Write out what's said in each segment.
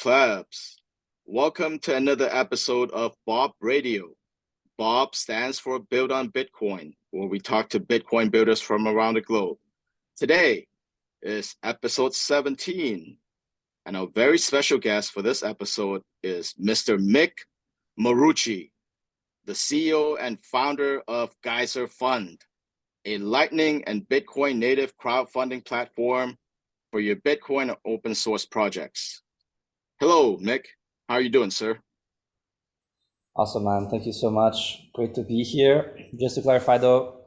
plebs? Welcome to another episode of BOB Radio. BOB stands for Build on Bitcoin, where we talk to Bitcoin builders from around the globe. Today is episode 17, and our very special guest for this episode is Mr. Mick Marucci, the CEO and founder of Geyser Fund, a Lightning and Bitcoin native crowdfunding platform for your Bitcoin and open source projects. Hello, Mick. How are you doing, sir? Awesome, man. Thank you so much. Great to be here. Just to clarify, though,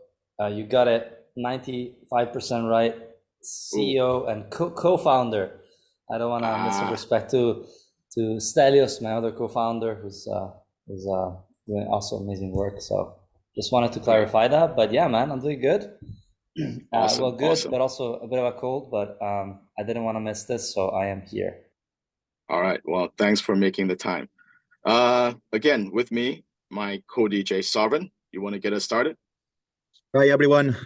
you got it 95% right. CEO and co-founder. I don't want to miss some respect to Stelios, my other co-founder, who's doing also amazing work. So just wanted to clarify that. But yeah, man, I'm doing good. Awesome, well, good, awesome. But also a bit of a cold. But I didn't want to miss this, so I am here. All right. Well, thanks for making the time. Again, with me, my co-DJ Sovereign. You want to get us started? Hi, everyone.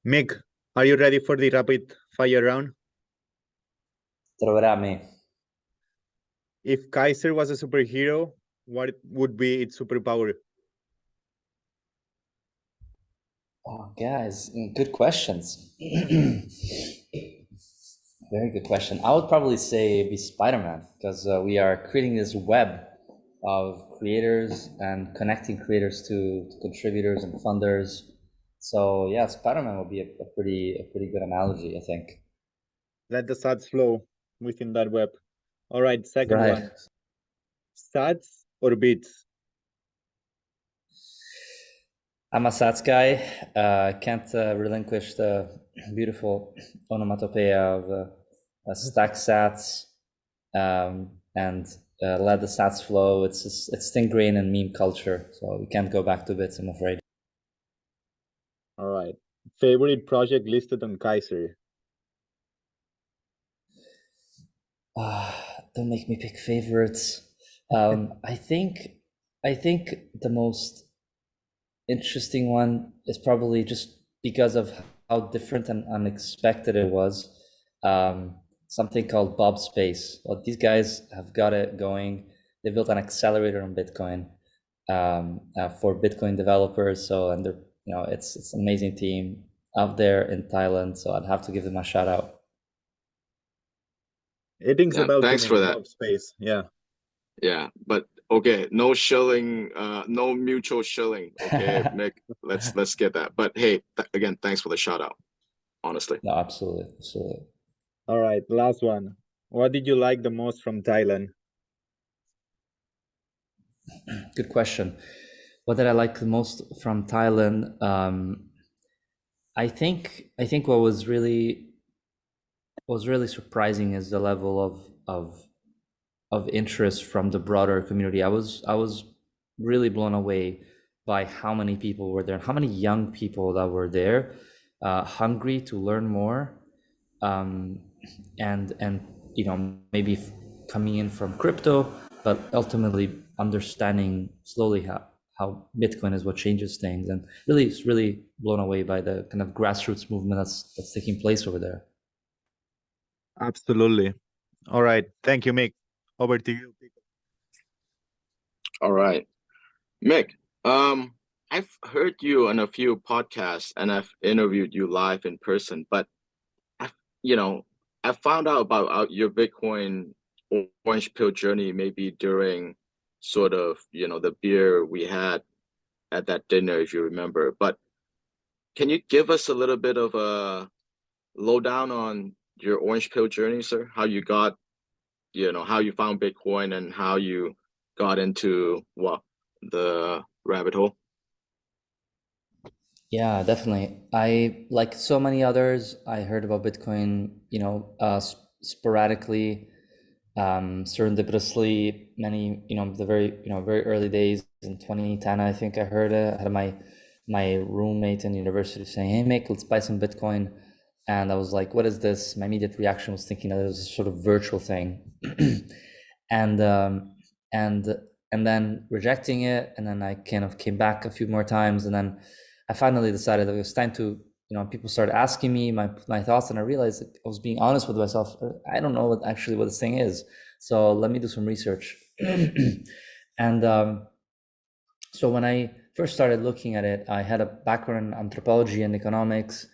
Mick, are you ready for the rapid fire round? Throw it at me. If Geyser was a superhero, what would be its superpower? Oh, guys, good questions. Very good question. I would probably say it'd be Spider-Man, because we are creating this web of creators and connecting creators to contributors and funders. So yeah, Spider-Man would be a pretty good analogy, I think. Let the sats flow within that web. All right, second one. Sats or bits? I'm a sats guy. Can't relinquish the beautiful onomatopoeia of stack sats and let the sats flow. It's ingrained in meme culture, so we can't go back to bits, I'm afraid. All right. Favorite project listed on Geyser? Don't make me pick favorites. I think the most interesting one is probably just because of how different and unexpected it was. Something called Bob Space. Well, these guys have got it going. They built an accelerator on Bitcoin for Bitcoin developers. So, and they're, it's an amazing team out there in Thailand. So I'd have to give them a shout out. It's about thanks for that. Bob Space. Yeah. Yeah, but okay, no shilling, no mutual shilling. Okay, Mick, let's get that. But hey, again, thanks for the shout out. Honestly. No, absolutely. All right, last one. What did you like the most from Thailand? Good question. What did I like the most from Thailand? I think what was really surprising is the level of interest from the broader community. I was really blown away by how many people were there, how many young people that were there, hungry to learn more, and maybe coming in from crypto, but ultimately understanding slowly how Bitcoin is what changes things, and really blown away by the kind of grassroots movement that's taking place over there. Absolutely. All right. Thank you, Mick. Over to you. All right. Mick, I've heard you on a few podcasts and I've interviewed you live in person, but I found out about your Bitcoin orange pill journey maybe during sort of, the beer we had at that dinner, if you remember. But can you give us a little bit of a lowdown on your orange pill journey, sir? How you got, how you found Bitcoin and how you got into the rabbit hole? Yeah, definitely. I, like so many others, I heard about Bitcoin, sporadically, serendipitously. Many, the very early days in 2010, I think I heard it. I had my roommate in university saying, "Hey, Mick, let's buy some Bitcoin." And I was like, "What is this?" My immediate reaction was thinking that it was a sort of virtual thing, and then rejecting it. And then I kind of came back a few more times, and then I finally decided that it was time to, people started asking me my thoughts, and I realized that I was being honest with myself. I don't know what this thing is. So let me do some research. And so when I first started looking at it, I had a background in anthropology and economics,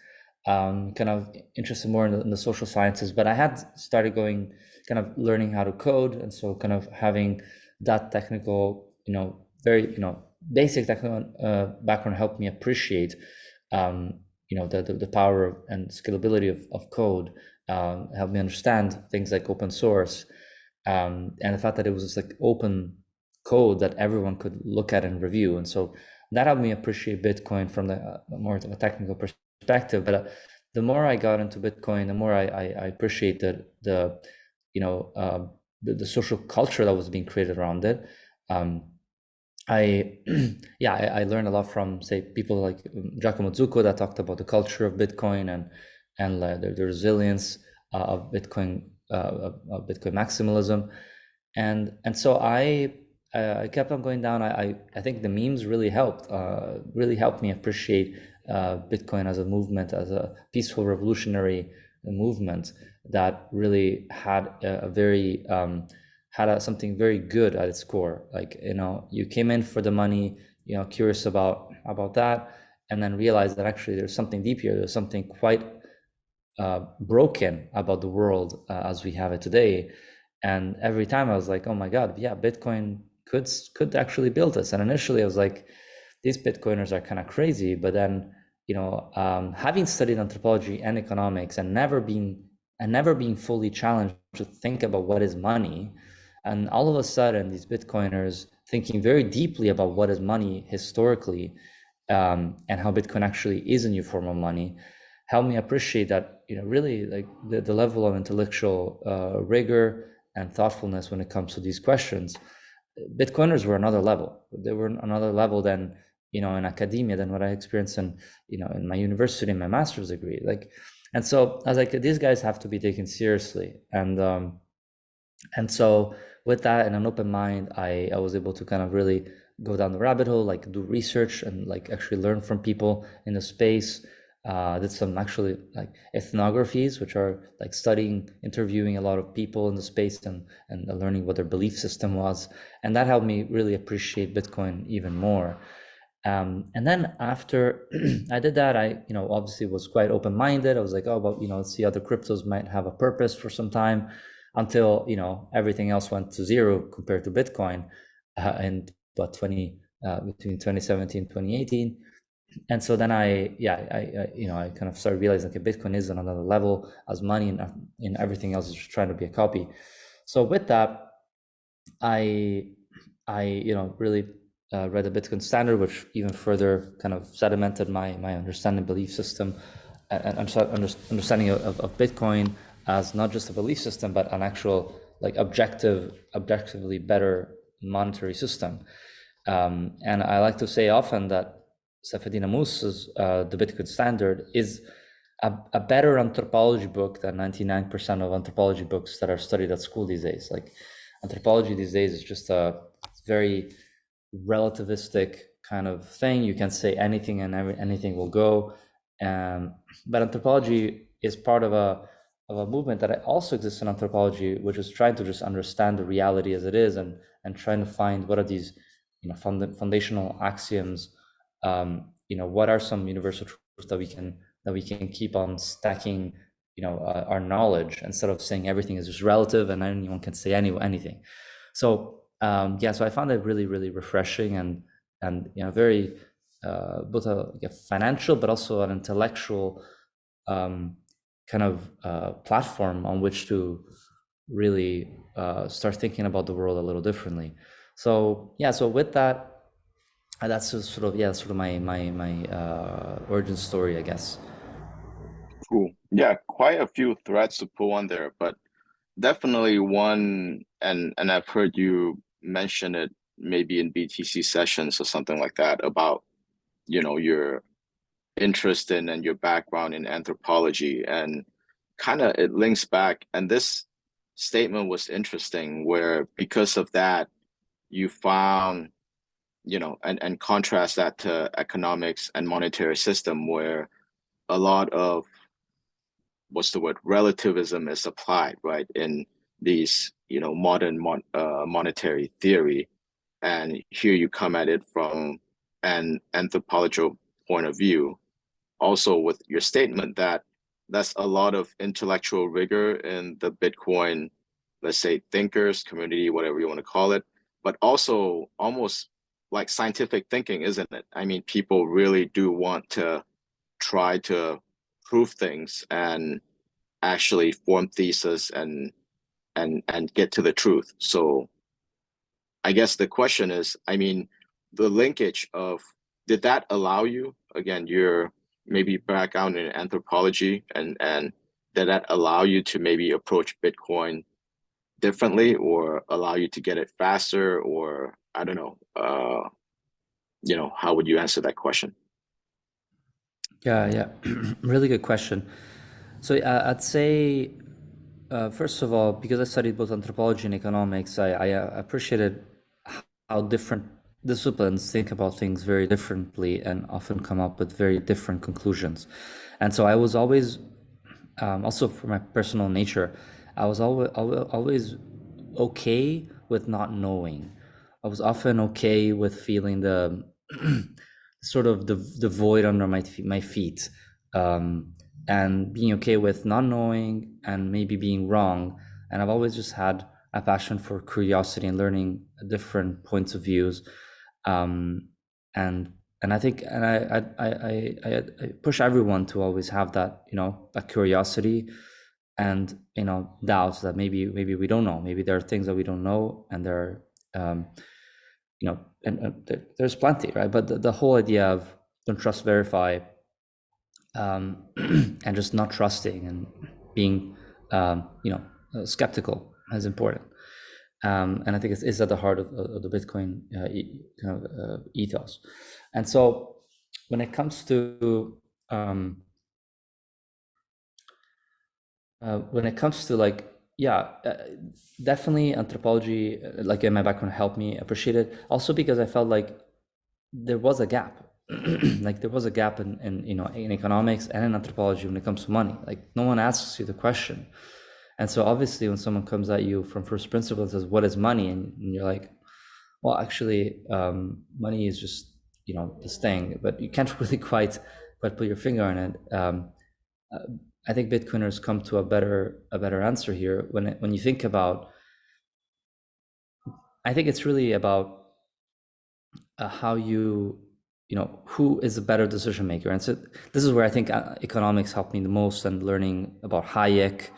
kind of interested more in the social sciences, but I had started going, kind of learning how to code. And so kind of having that technical, very, basic technical background helped me appreciate, the power and scalability of code, helped me understand things like open source, and the fact that it was just like open code that everyone could look at and review. And so that helped me appreciate Bitcoin from the more of a technical perspective. But the more I got into Bitcoin, the more I appreciated the social culture that was being created around it. I learned a lot from, say, people like Giacomo Zucco that talked about the culture of Bitcoin and the resilience of Bitcoin, of Bitcoin maximalism, and so I kept on going down. I think the memes really helped me appreciate Bitcoin as a movement, as a peaceful revolutionary movement that really had a very something very good at its core. Like, you came in for the money, curious about that, and then realized that actually there's something deep here. There's something quite broken about the world as we have it today. And every time I was like, oh my God, yeah, Bitcoin could actually build this. And initially I was like, these Bitcoiners are kind of crazy. But then, having studied anthropology and economics and never being fully challenged to think about what is money, and all of a sudden these Bitcoiners thinking very deeply about what is money historically, and how Bitcoin actually is a new form of money, helped me appreciate that, really like the level of intellectual rigor and thoughtfulness when it comes to these questions. Bitcoiners were another level. They were another level than, in academia, than what I experienced in my university, in my master's degree. And so I was like, these guys have to be taken seriously. And so with that and an open mind, I was able to kind of really go down the rabbit hole, like do research and like actually learn from people in the space. Did some actually like ethnographies, which are like interviewing a lot of people in the space and learning what their belief system was. And that helped me really appreciate Bitcoin even more. And then after I did that, I, obviously was quite open-minded. I was like, oh, well, let's see, other cryptos might have a purpose for some time, until, everything else went to zero compared to Bitcoin, in between 2017 2018. And so then I kind of started realizing, okay, Bitcoin is on another level as money, and everything else is just trying to be a copy. So with that, I really read the Bitcoin Standard, which even further kind of sedimented my understanding, belief system, and understanding of Bitcoin as not just a belief system, but an actual like objectively better monetary system. And I like to say often that Safedin Ammus's The Bitcoin Standard is a better anthropology book than 99% of anthropology books that are studied at school these days. Like, anthropology these days is just a very relativistic kind of thing. You can say anything and anything will go. But anthropology is part of a movement that also exists in anthropology, which is trying to just understand the reality as it is, and trying to find what are these foundational axioms. What are some universal truths that we can keep on stacking, our knowledge, instead of saying everything is just relative and anyone can say anything. So so I found it really, really refreshing and very both a financial but also an intellectual kind of platform on which to really start thinking about the world a little differently. So with that, that's sort of my origin story, I guess. Cool. Yeah, quite a few threads to pull on there, but definitely one, and I've heard you mention it maybe in BTC sessions or something like that, about your interest in and your background in anthropology, and kind of it links back. And this statement was interesting, where because of that you found, and contrast that to economics and monetary system, where a lot of, what's the word, relativism is applied, right, in these modern monetary theory, and here you come at it from an anthropological point of view, also with your statement that that's a lot of intellectual rigor in the Bitcoin, let's say, thinkers community, whatever you want to call it, but also almost like scientific thinking, isn't it? I mean, people really do want to try to prove things and actually form thesis and get to the truth. So I guess the question is, I mean, the linkage of, did that allow you, again, your maybe background in anthropology, and did that allow you to maybe approach Bitcoin differently, or allow you to get it faster, or I don't know, how would you answer that question? Yeah, really good question. So I'd say, first of all, because I studied both anthropology and economics, I appreciated how different disciplines think about things very differently and often come up with very different conclusions. And so I was always, also for my personal nature, I was always okay with not knowing. I was often okay with feeling the sort of the void under my feet, and being okay with not knowing and maybe being wrong. And I've always just had a passion for curiosity and learning different points of views, and I think, and I push everyone to always have that, that curiosity, and doubts that maybe we don't know, maybe there are things that we don't know, and there are, there's plenty, right? But the whole idea of don't trust, verify, and just not trusting and being, skeptical is important. And I think it's at the heart of the Bitcoin ethos. And so when it comes to like, definitely anthropology, like in my background, helped me appreciate it. Also because I felt like there was a gap. Like there was a gap in economics and in anthropology when it comes to money. Like no one asks you the question. And so obviously when someone comes at you from first principles and says, what is money? And you're like, well, actually, money is just, this thing, but you can't really quite put your finger on it. I think Bitcoiners come to a better answer here when you think about. I think it's really about how who is a better decision maker. And so this is where I think economics helped me the most, and learning about Hayek,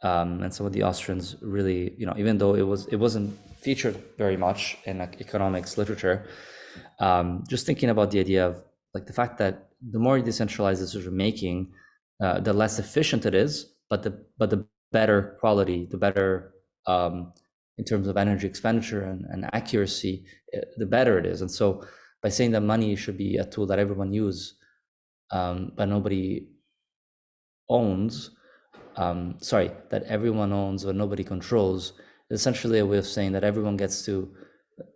and some of the Austrians really, even though it wasn't featured very much in economics literature, just thinking about the idea of like the fact that the more decentralized decision making, the less efficient it is, but the better quality, the better, in terms of energy expenditure and accuracy, the better it is. And so by saying that money should be a tool that everyone use, but nobody owns, that everyone owns but nobody controls, is essentially a way of saying that everyone gets to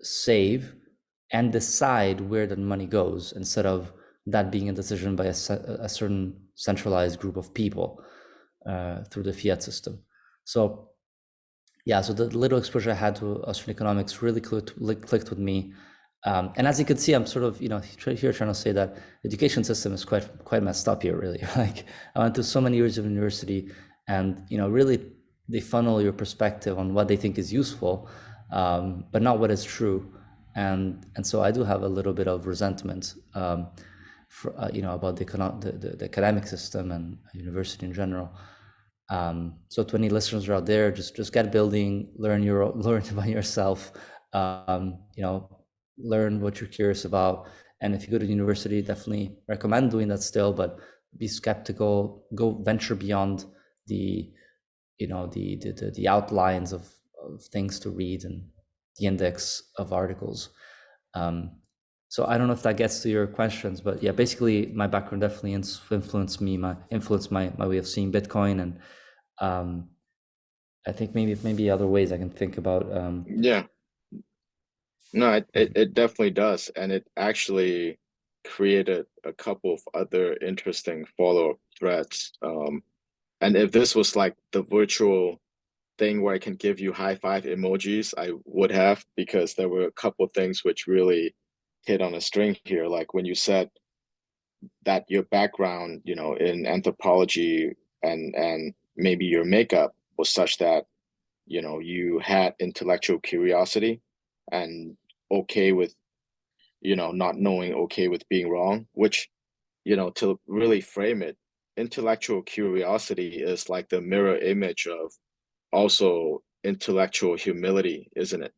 save and decide where the money goes, instead of that being a decision by a certain centralized group of people through the fiat system. So so the little exposure I had to Austrian economics really clicked with me. And as you can see, I'm sort of, here trying to say that the education system is quite messed up here, really. Like I went through so many years of university, and, really they funnel your perspective on what they think is useful, but not what is true. And so I do have a little bit of resentment, about the academic system and university in general. So to any listeners are out there, just get building, learn by yourself, learn what you're curious about. And if you go to university, definitely recommend doing that still, but be skeptical, go venture beyond the outlines of things to read and the index of articles. So I don't know if that gets to your questions, but yeah, basically my background definitely influenced my way of seeing Bitcoin. And I think maybe other ways I can think about. No, it definitely does. And it actually created a couple of other interesting follow-up threads. And if this was like the virtual thing where I can give you high five emojis, I would have, because there were a couple things which really hit on a string here. Like when you said that your background, in anthropology and maybe your makeup was such that, you had intellectual curiosity and okay with, not knowing okay with being wrong, which, to really frame it, intellectual curiosity is like the mirror image of also intellectual humility, isn't it?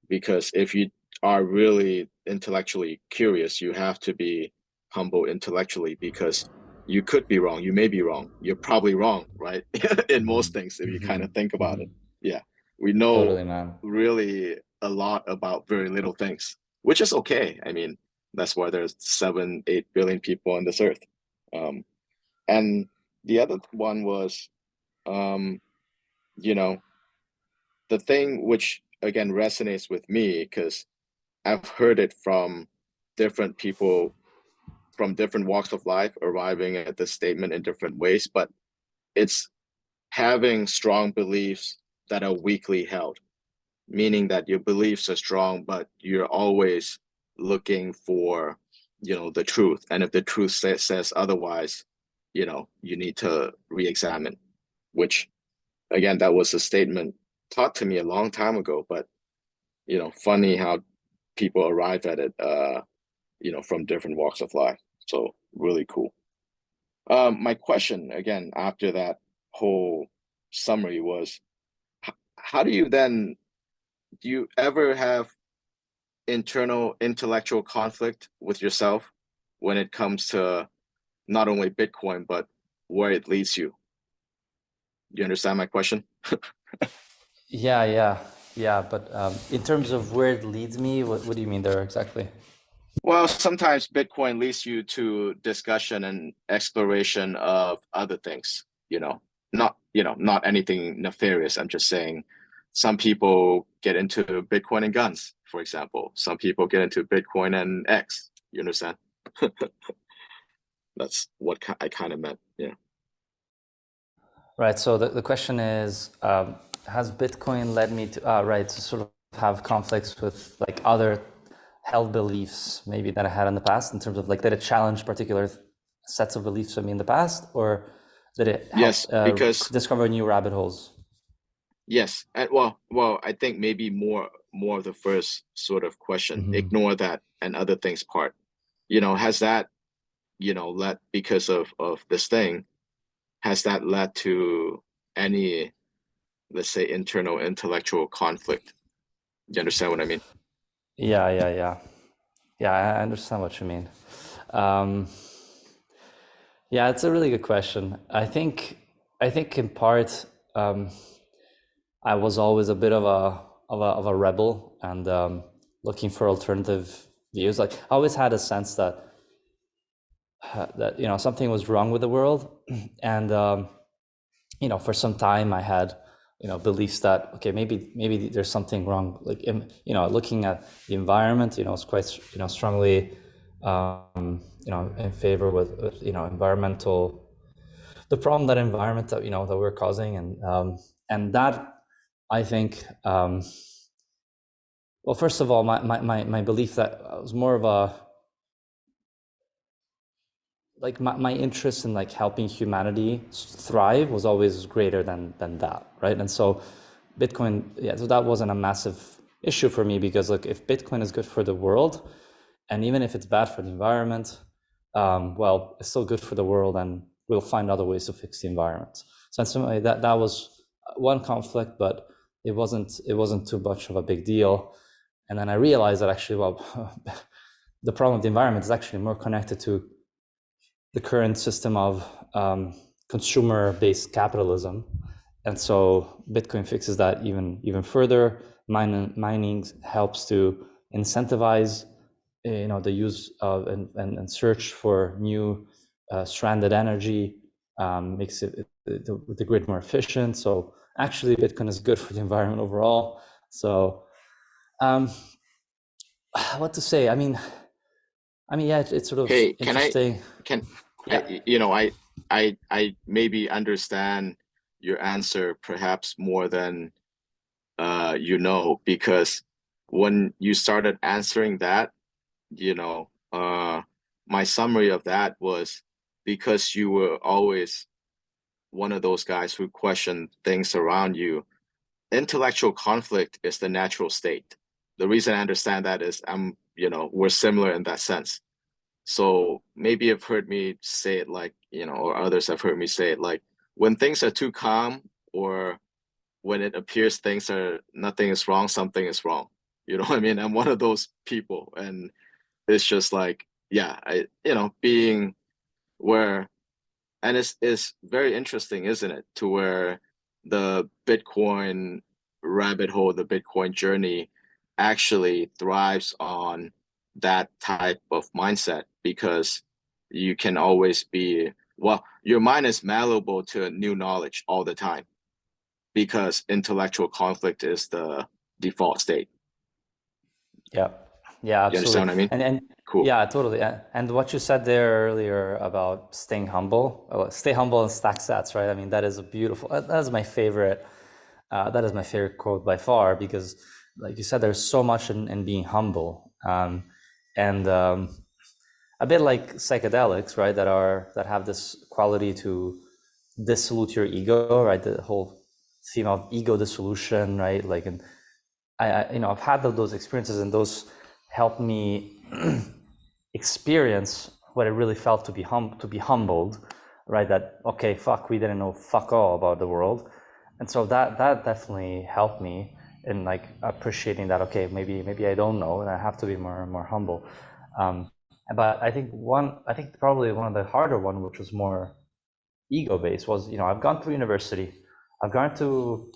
Because if you are really intellectually curious, you have to be humble intellectually, because you could be wrong. You may be wrong. You're probably wrong, right? In most things, if you kind of think about it. Yeah. We know Totally, man. really a lot about very little things, which is okay. I mean, that's why there's 7-8 billion people on this earth. And the other one was, um, you know, the thing which again resonates with me, because I've heard it from different people from different walks of life arriving at this statement in different ways, but it's having strong beliefs that are weakly held, meaning that your beliefs are strong, but you're always looking for, the truth. And if the truth says otherwise, you need to re-examine, which again, that was a statement taught to me a long time ago, but funny how people arrive at it, from different walks of life. So really cool. My question again after that whole summary was, how do you ever have internal intellectual conflict with yourself when it comes to not only Bitcoin, but where it leads you? You understand my question? Yeah. But in terms of where it leads me, what do you mean there exactly? Well, sometimes Bitcoin leads you to discussion and exploration of other things, not anything nefarious. I'm just saying some people get into Bitcoin and guns, for example. Some people get into Bitcoin and X. You understand? That's what I kind of meant. Yeah. Right. So the question is, has Bitcoin led me to sort of have conflicts with like other held beliefs maybe that I had in the past, in terms of like, did it challenge particular sets of beliefs for me in the past, or did it help Yes, because discover new rabbit holes? yes, and well, I think maybe more of the first sort of question. Ignore that and other things part. Has that, led, because of this thing, has that led to any, let's say, internal intellectual conflict? You understand what I mean? Yeah. I understand what you mean. Yeah, it's a really good question. I think in part, I was always a bit of a rebel, and looking for alternative views. Like I always had a sense that something was wrong with the world, and for some time I had beliefs that okay, maybe there's something wrong. Like looking at the environment, it's quite strongly in favor with environmental, the problem that environment that that we're causing, and that I think well, first of all, my belief that I was more of a, like my interest in like helping humanity thrive was always greater than that, right? And so Bitcoin, yeah, so that wasn't a massive issue for me, because like if Bitcoin is good for the world, and even if it's bad for the environment, well, it's still good for the world, and we'll find other ways to fix the environment. So in some way, that was one conflict, but it wasn't too much of a big deal. And then I realized that actually, well, the problem of the environment is actually more connected to the current system of consumer-based capitalism. And so Bitcoin fixes that even further. Mining helps to incentivize the use of and search for new stranded energy, makes the grid more efficient. So actually Bitcoin is good for the environment overall. So what to say? I mean, yeah, it's sort of Hey, interesting. can Yeah. I maybe understand your answer perhaps more than you know, because when you started answering that, my summary of that was because you were always one of those guys who questioned things around you. Intellectual conflict is the natural state. The reason I understand that is we're similar in that sense. So maybe you've heard me say it like, or others have heard me say it like, when things are too calm, or when it appears nothing is wrong, something is wrong. You know what I mean? I'm one of those people. And it's just like, yeah, being where, and it's very interesting, isn't it? To where the Bitcoin rabbit hole, the Bitcoin journey actually thrives on that type of mindset, because you can always be, well, your mind is malleable to new knowledge all the time, because intellectual conflict is the default state. Yeah, yeah, You understand absolutely. what I mean? And Cool. yeah, totally. And what you said there earlier about staying humble, stay humble and stack sats, right? I mean, that is a beautiful, that is my favorite. That is my favorite quote by far, because like you said, there's so much in being humble, and a bit like psychedelics, right? That have this quality to dissolute your ego, right? The whole theme of ego dissolution, right? Like, and I've had those experiences, and those helped me experience what it really felt to be humbled, right? That, okay, fuck, we didn't know fuck all about the world. And so that definitely helped me in like appreciating that, okay, maybe I don't know, and I have to be more humble. But I think probably one of the harder one, which was more ego based, was, I've gone through university, I've gone through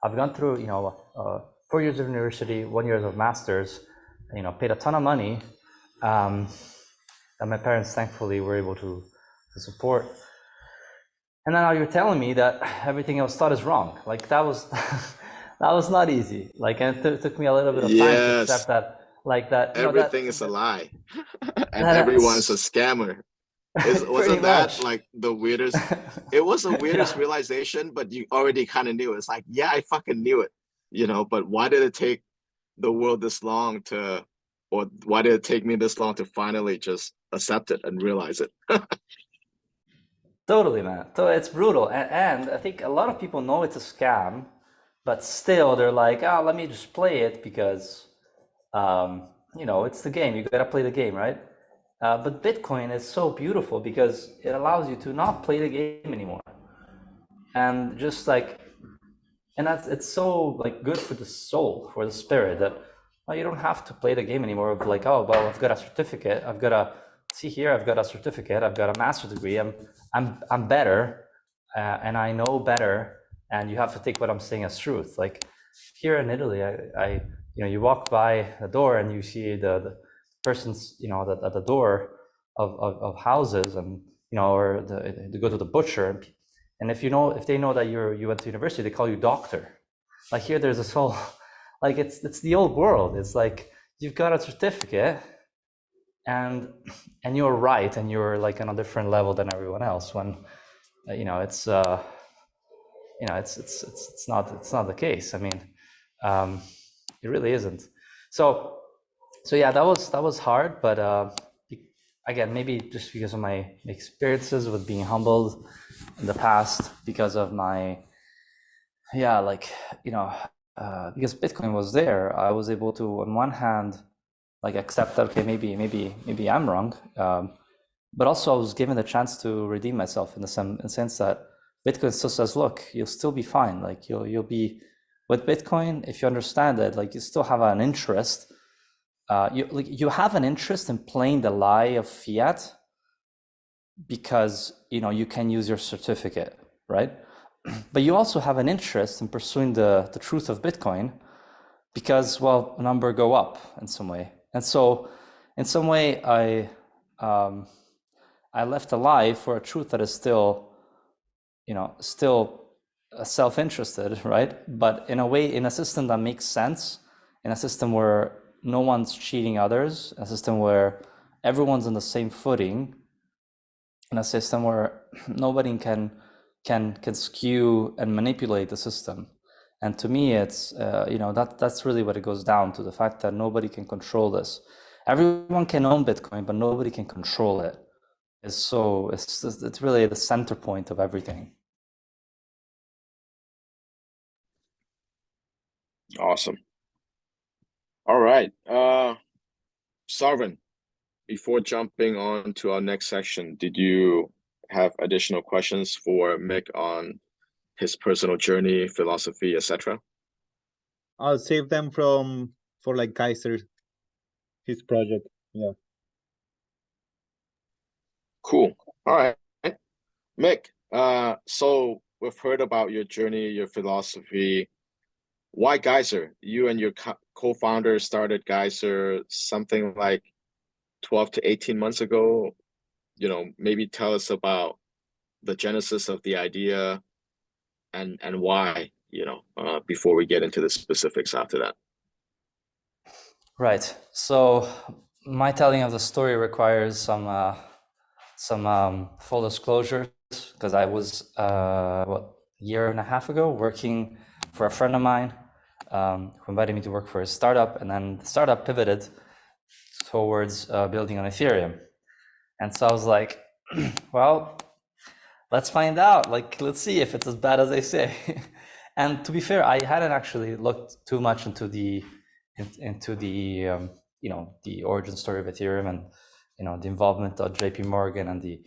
4 years of university, 1 year of masters, paid a ton of money, that my parents thankfully were able to support. And now you're telling me that everything I was taught is wrong. Like, that was that was not easy. Like, and it took me a little bit of time to accept that. Like that, everything is a lie, and everyone's a scammer. Wasn't that like the weirdest? It was the weirdest realization, but you already kind of knew. It's like, yeah, I fucking knew it, but why did it take the world this long or why did it take me this long to finally just accept it and realize it? Totally, man. So it's brutal. And I think a lot of people know it's a scam, but still they're like, oh, let me just play it because, it's the game. You got to play the game, right? But Bitcoin is so beautiful because it allows you to not play the game anymore. And just like, and it's so like good for the soul, for the spirit, that you don't have to play the game anymore of like, oh, well, I've got a certificate. I've got a certificate. I've got a master's degree. I'm better, and I know better. And you have to take what I'm saying as truth. Like here in Italy, I you walk by the door and you see the person's, at the door of houses, and or they go to the butcher, and if they know that you went to university, they call you doctor. Like here, there's this whole, like it's the old world. It's like you've got a certificate, and you're right, and you're like on a different level than everyone else. When it's not the case. I mean, it really isn't. So yeah, that was hard, but again, maybe just because of my experiences with being humbled in the past, because of my because Bitcoin was there, I was able to, on one hand, like accept that, okay, maybe I'm wrong, but also I was given the chance to redeem myself in the sense that Bitcoin still says, look, you'll still be fine. Like you'll be with Bitcoin, if you understand it, like you still have an interest. You have an interest in playing the lie of fiat because you can use your certificate, right? But you also have an interest in pursuing the truth of Bitcoin because, well, the number go up in some way. And so in some way, I left a lie for a truth that is still self-interested, right? But in a way, in a system that makes sense, in a system where no one's cheating others, a system where everyone's on the same footing, in a system where nobody can can skew and manipulate the system. And to me, it's that's really what it goes down to, the fact that nobody can control this. Everyone can own Bitcoin, but nobody can control it. It's really the center point of everything. Awesome. All right. Sarvin, before jumping on to our next section, did you have additional questions for Mick on his personal journey, philosophy, etc.? I'll save them for like Geyser, his project. Yeah. Cool. All right. Mick, so we've heard about your journey, your philosophy. Why Geyser? You and your co-founder started Geyser something like 12 to 18 months ago. Maybe tell us about the genesis of the idea and why, before we get into the specifics after that. Right. So my telling of the story requires some full disclosures, because I was a year and a half ago working for a friend of mine who invited me to work for a startup, and then the startup pivoted towards building on Ethereum. And so I was like, well, let's find out. Like, let's see if it's as bad as they say. And to be fair, I hadn't actually looked too much into the the origin story of Ethereum and the involvement of JP Morgan and the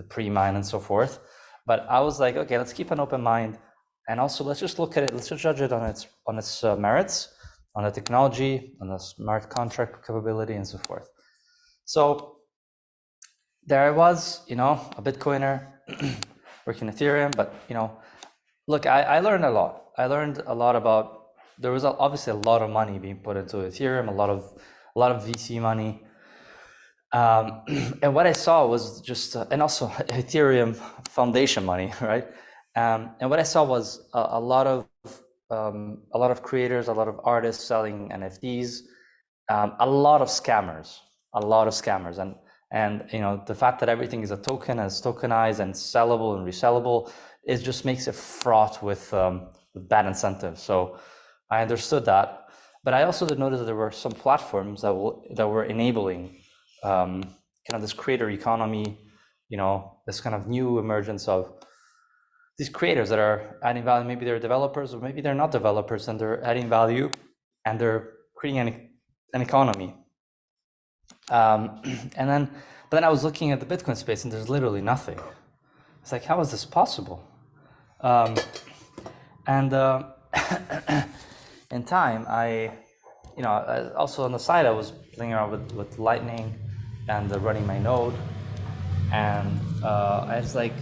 pre-mine and so forth. But I was like, okay, let's keep an open mind, and also let's just look at it. Let's just judge it on its merits, on the technology, on the smart contract capability, and so forth. So there I was, a Bitcoiner working Ethereum, but look, I learned a lot. I learned a lot about. There was obviously a lot of money being put into Ethereum, a lot of VC money, and what I saw was just, and also Ethereum Foundation money, right? And what I saw was a lot of creators, a lot of artists selling NFTs, a lot of scammers, and the fact that everything is a token and it's tokenized and sellable and resellable, it just makes it fraught with bad incentives. So I understood that, but I also did notice that there were some platforms that were enabling kind of this creator economy, this kind of new emergence of these creators that are adding value. Maybe they're developers, or maybe they're not developers, and they're adding value, and they're creating an economy. But then I was looking at the Bitcoin space, and there's literally nothing. It's like, how is this possible? In time, I also on the side, I was playing around with Lightning and running my node. And I was like,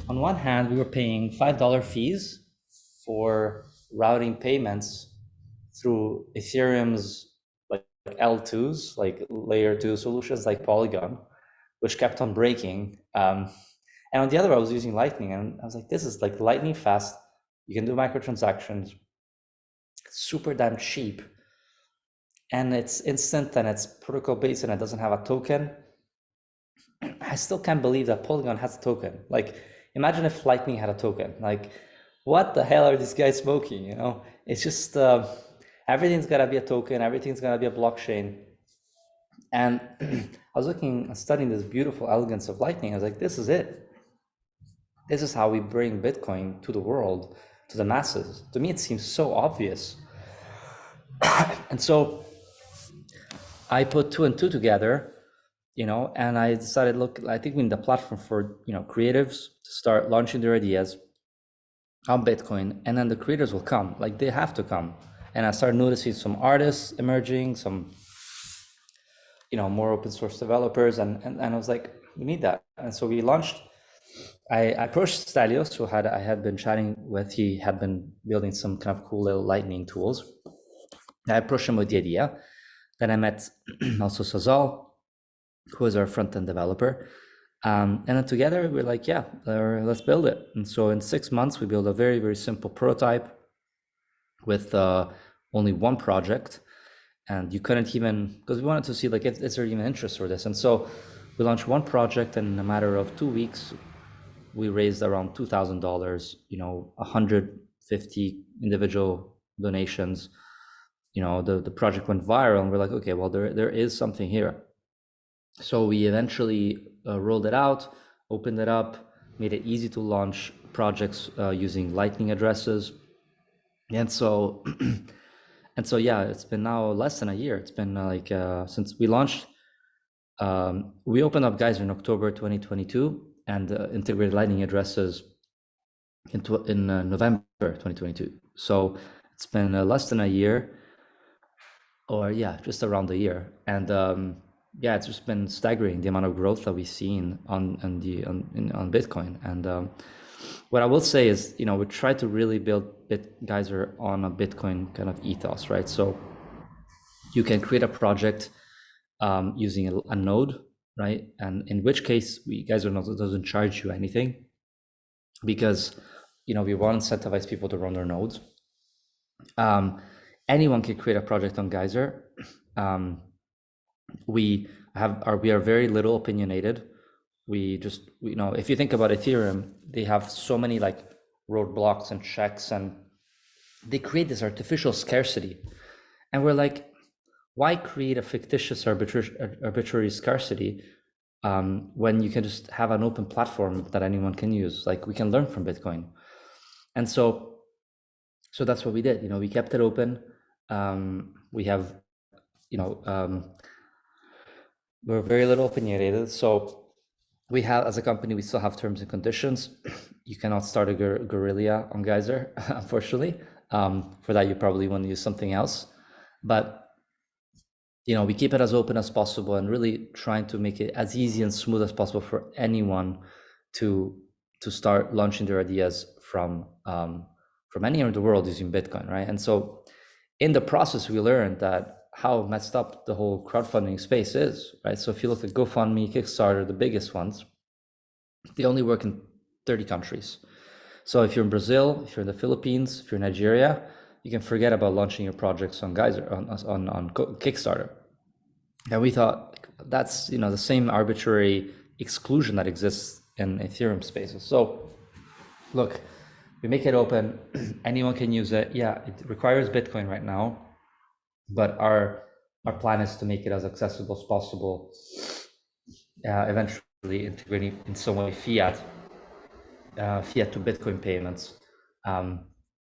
on one hand, we were paying $5 fees for routing payments through Ethereum's like L2s, like layer 2 solutions like Polygon, which kept on breaking. And on the other, I was using Lightning, and I was like, this is like lightning fast. You can do microtransactions. It's super damn cheap, and it's instant, and it's protocol based, and it doesn't have a token. I still can't believe that Polygon has a token. Like, imagine if Lightning had a token. Like, what the hell are these guys smoking? It's just everything's gotta be a token. Everything's gotta be a blockchain. And I was studying this beautiful elegance of Lightning. I was like, this is it. This is how we bring Bitcoin to the world, to the masses. To me, it seems so obvious. And so I put 2 and 2 together, and I decided, look, I think we need a platform for, creatives to start launching their ideas on Bitcoin, and then the creators will come, like they have to come. And I started noticing some artists emerging, some, more open source developers, and I was like, we need that. And so we launched. I approached Stelios, who I had been chatting with. He had been building some kind of cool little Lightning tools. I approached him with the idea. Then I met also Sazal, who is our front-end developer. And then together we're like, yeah, let's build it. And so in 6 months, we built a very, very simple prototype with only one project. And you couldn't even, because we wanted to see, like, is there even interest for this? And so we launched one project, and in a matter of 2 weeks, we raised around $2,000, 150 individual donations. The project went viral, and we're like, okay, well, there is something here. So we eventually rolled it out, opened it up, made it easy to launch projects using Lightning addresses. And so, yeah, it's been now less than a year. It's been since we launched. We opened up Geyser in October 2022 and integrated Lightning addresses in November 2022. So it's been less than a year, or just around a year. And it's just been staggering, the amount of growth that we've seen on Bitcoin. And what I will say is, we try to really build Geyser on a Bitcoin kind of ethos, right? So you can create a project using a node, right? And in which case, Geyser doesn't charge you anything, because we want to incentivize people to run their nodes. Anyone can create a project on Geyser. We are very little opinionated. We just, if you think about Ethereum, they have so many like roadblocks and checks, and they create this artificial scarcity. And we're like, why create a fictitious arbitrary scarcity when you can just have an open platform that anyone can use? Like, we can learn from Bitcoin. And so that's what we did. We kept it open. We have, we're very little opinionated. So we have, as a company, we still have terms and conditions. You cannot start a guerrilla on Geyser, unfortunately. For that, you probably want to use something else. But we keep it as open as possible, and really trying to make it as easy and smooth as possible for anyone to start launching their ideas from anywhere in the world using Bitcoin, right? And so in the process, we learned that how messed up the whole crowdfunding space is, right? So if you look at GoFundMe, Kickstarter, the biggest ones, they only work in 30 countries. So if you're in Brazil, if you're in the Philippines, if you're in Nigeria, you can forget about launching your projects on Geyser, on Kickstarter. And we thought that's the same arbitrary exclusion that exists in Ethereum spaces. So look, we make it open, anyone can use it. Yeah, it requires Bitcoin right now, but our plan is to make it as accessible as possible, eventually integrating in some way fiat to Bitcoin payments. So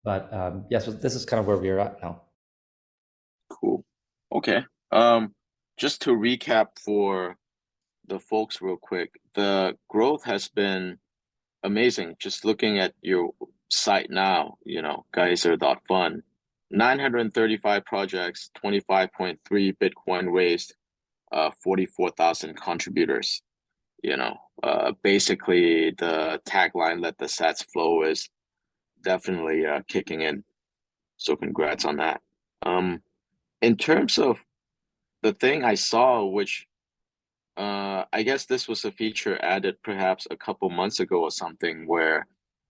this is kind of where we're at now. Cool. Okay. Just to recap for the folks real quick, the growth has been amazing. Just looking at your site now, Geyser.fund, 935 projects, 25.3 Bitcoin raised, 44,000 contributors. Basically the tagline, let the sats flow, is definitely kicking in. So congrats on that. In terms of the thing I saw, which I guess this was a feature added perhaps a couple months ago or something, where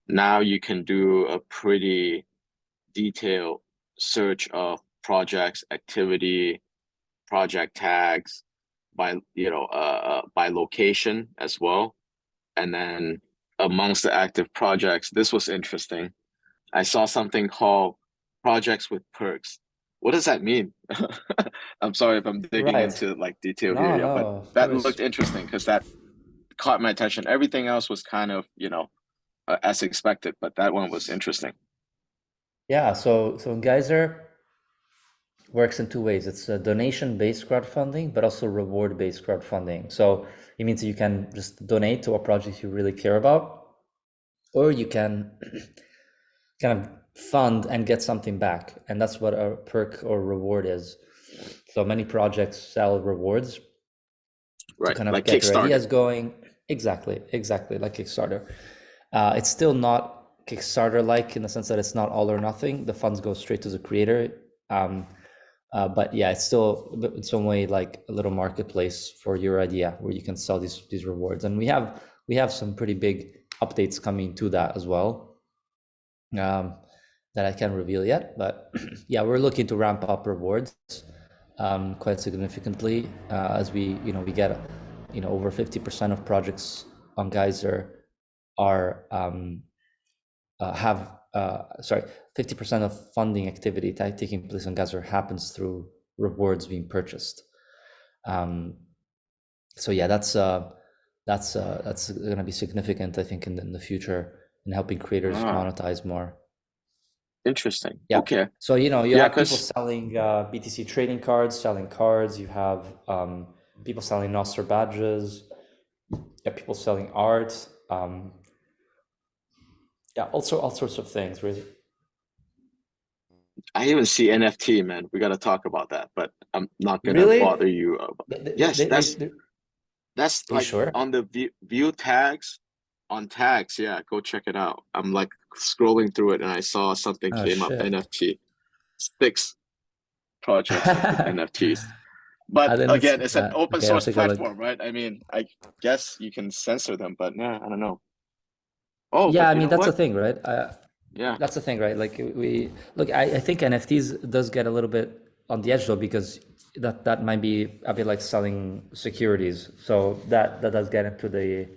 now you can do a pretty detailed search of projects, activity, project tags by by location as well. And then amongst the active projects, this was interesting. I saw something called projects with perks. What does that mean? I'm sorry if I'm digging into like detail here, but that looked interesting because that caught my attention. Everything else was kind of, as expected, but that one was interesting. Yeah, so Geyser works in two ways. It's a donation-based crowdfunding, but also reward-based crowdfunding. So it means you can just donate to a project you really care about, or you can kind of fund and get something back. And that's what a perk or reward is. So many projects sell rewards to kind of like get their ideas going. Exactly, like Kickstarter. It's still not Kickstarter-like in the sense that it's not all or nothing. The funds go straight to the creator. But yeah, it's still in some way like a little marketplace for your idea where you can sell these rewards. And we have some pretty big updates coming to that as well, that I can't reveal yet. But yeah, we're looking to ramp up rewards quite significantly as we get over 50% of projects on Geyser are have 50% of funding activity taking place on Geyser happens through rewards being purchased. So yeah, that's going to be significant, I think, in the future in helping creators monetize more. Interesting. Yeah. Okay. So you have people selling BTC trading cards, selling cards. You have people selling Nost badges. Yeah, people selling art. Yeah, also all sorts of things, really. I even see NFT, man. We got to talk about that, but I'm not gonna Really? bother you. Yes, that's like sure? on the view tags, on tags. Yeah, go check it out. I'm like scrolling through it, and I saw something came up, NFT, 6 projects with NFTs. But again, it's an open source platform, right? I mean, I guess you can censor them, but nah, I don't know. Oh, yeah, but I mean, that's the thing, right? Yeah, that's the thing, right? Like I think NFTs does get a little bit on the edge though, because that might be a bit like selling securities. So that does get into the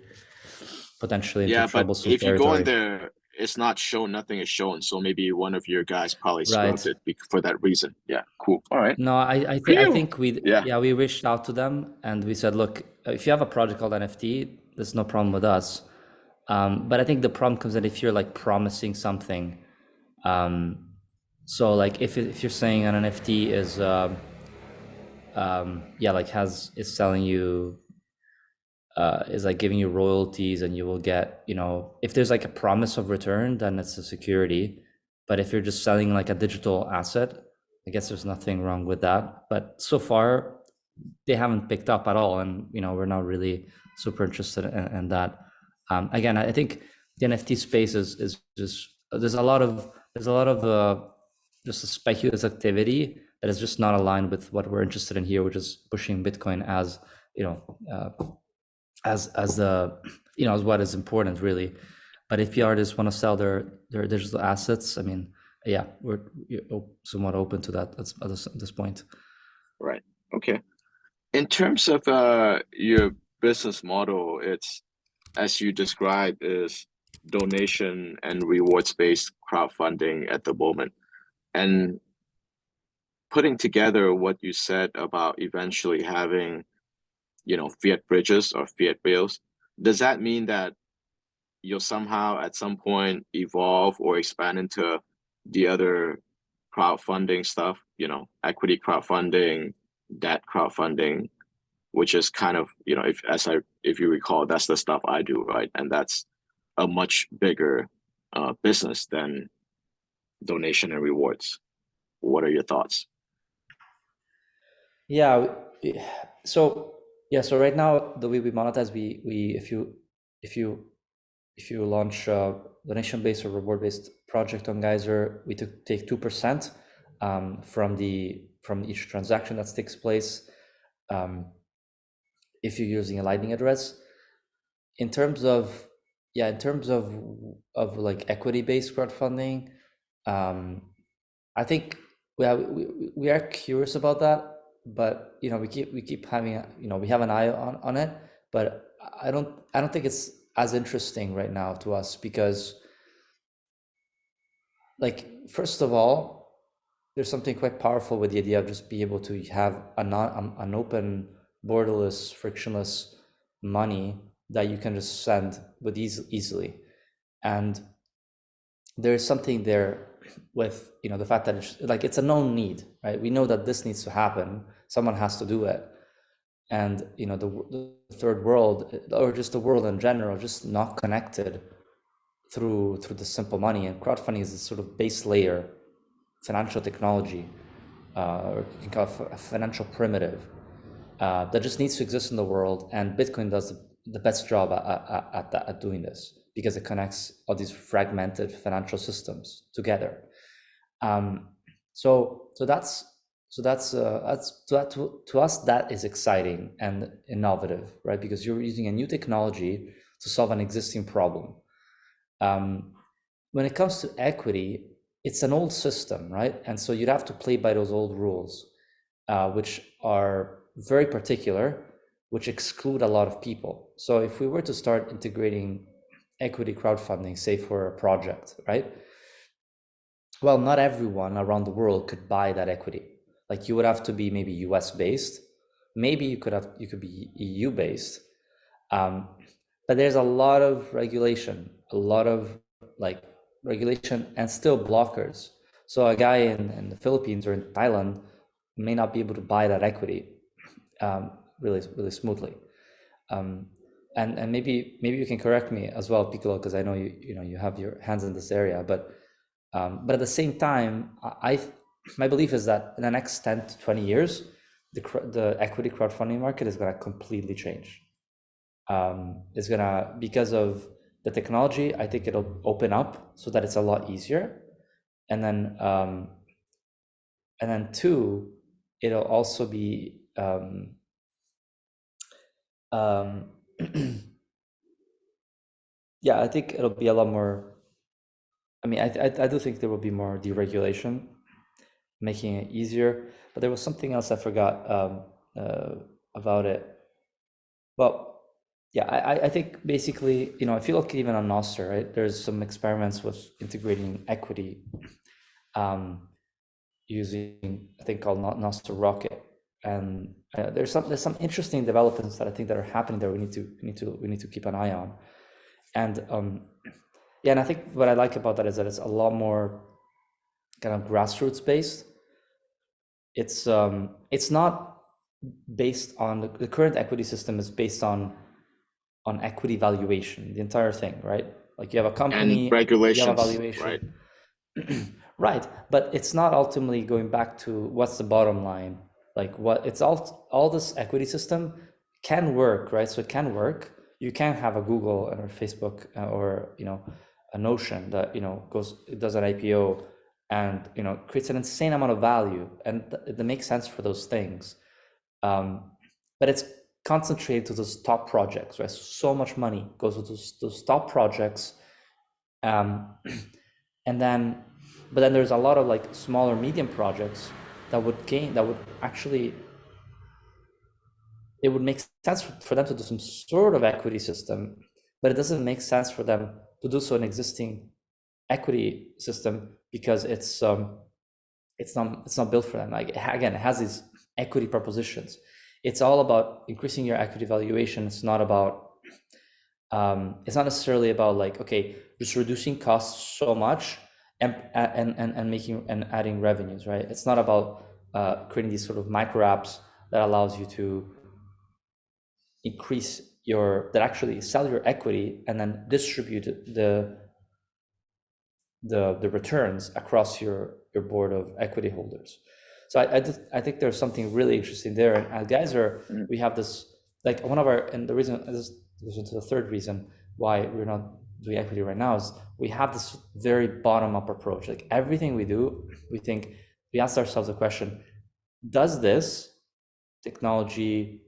potentially into troublesome but if you go in territory. there, it's not shown. Nothing is shown. So maybe one of your guys probably scrubbed it for that reason. Yeah, cool. All right. No, I think we reached out to them and we said, look, if you have a project called NFT, there's no problem with us. But I think the problem comes in if you're like promising something. So like if you're saying an NFT is is selling you is like giving you royalties and you will get, if there's like a promise of return, then it's a security. But if you're just selling like a digital asset, I guess there's nothing wrong with that. But so far they haven't picked up at all, and we're not really super interested in that. Again, I think the NFT space is just there's a lot of just a speculative activity that is just not aligned with what we're interested in here, which is pushing Bitcoin as as what is important, really. But if the artists want to sell their digital assets, I mean, yeah, we're somewhat open to that at this point. Right. Okay. In terms of your business model, it's, as you described, is donation and rewards-based crowdfunding at the moment. And putting together what you said about eventually having, fiat bridges or fiat rails, does that mean that you'll somehow at some point evolve or expand into the other crowdfunding stuff, equity crowdfunding, debt crowdfunding, which is kind of, if you recall, that's the stuff I do, right? And that's a much bigger business than donation and rewards. What are your thoughts? Yeah. So right now the way we monetize, we if you launch a donation-based or reward-based project on Geyser, we take 2% from each transaction that takes place. If you're using a Lightning address, in terms of like equity-based crowdfunding, I think we are curious about that, but we keep having we have an eye on it, but I don't think it's as interesting right now to us, because like, first of all, there's something quite powerful with the idea of just being able to have an open, borderless, frictionless money that you can just send with easily. And there's something there with the fact that it's a known need, right? We know that this needs to happen. Someone has to do it. And the third world, or just the world in general, just not connected through the simple money. And crowdfunding is this sort of base layer financial technology, or you can call it a financial primitive, that just needs to exist in the world. And Bitcoin does the best job at doing this, because it connects all these fragmented financial systems together. So to us, that is exciting and innovative, right? Because you're using a new technology to solve an existing problem. When it comes to equity, it's an old system, right? And so you'd have to play by those old rules, which are very particular, which exclude a lot of people. So if we were to start integrating equity crowdfunding, say for a project, right? Well, not everyone around the world could buy that equity. Like you would have to be maybe US based, maybe you could be EU based, but there's a lot of regulation, a lot of like regulation and still blockers. So a guy in the Philippines or in Thailand may not be able to buy that equity really smoothly. And maybe you can correct me as well, Piccolo, because I know you have your hands in this area. But at the same time, my belief is that in the next 10 to 20 years, the equity crowdfunding market is going to completely change. It's gonna, because of the technology, I think it'll open up so that it's a lot easier, and then two, it'll also be yeah, I think it'll be a lot more. I mean, I do think there will be more deregulation, making it easier. But there was something else I forgot about it. Well, yeah, I think basically, if you look even on Nostr, right, there's some experiments with integrating equity using a thing called Nost Rocket, and there's some interesting developments that I think that are happening there. We need to keep an eye on, and yeah, and I think what I like about that is that it's a lot more kind of grassroots based. It's not based on the current equity system is based on equity valuation, the entire thing, right? Like you have a company, and regulations, you have a valuation, right? right? But it's not ultimately going back to what's the bottom line. Like what it's all this equity system can work, right? So it can work. You can have a Google or Facebook or a Notion that does an IPO and creates an insane amount of value, and it makes sense for those things. But it's concentrated to those top projects, right? So much money goes to those top projects, and then, but then there's a lot of like smaller, medium projects that would actually, it would make sense for them to do some sort of equity system, but it doesn't make sense for them to do so in existing equity system because it's not built for them. Like again, it has these equity propositions. It's all about increasing your equity valuation. It's not about it's not necessarily about like, okay, just reducing costs so much and making and adding revenues, right? It's not about creating these sort of micro apps that allows you to increase that actually sell your equity and then distribute the returns across your board of equity holders. So I think there's something really interesting there. And at Geyser, we have this, like and the reason, this goes into the third reason why we're not doing equity right now, is we have this very bottom-up approach. Like everything we do, we ask ourselves the question, does this technology,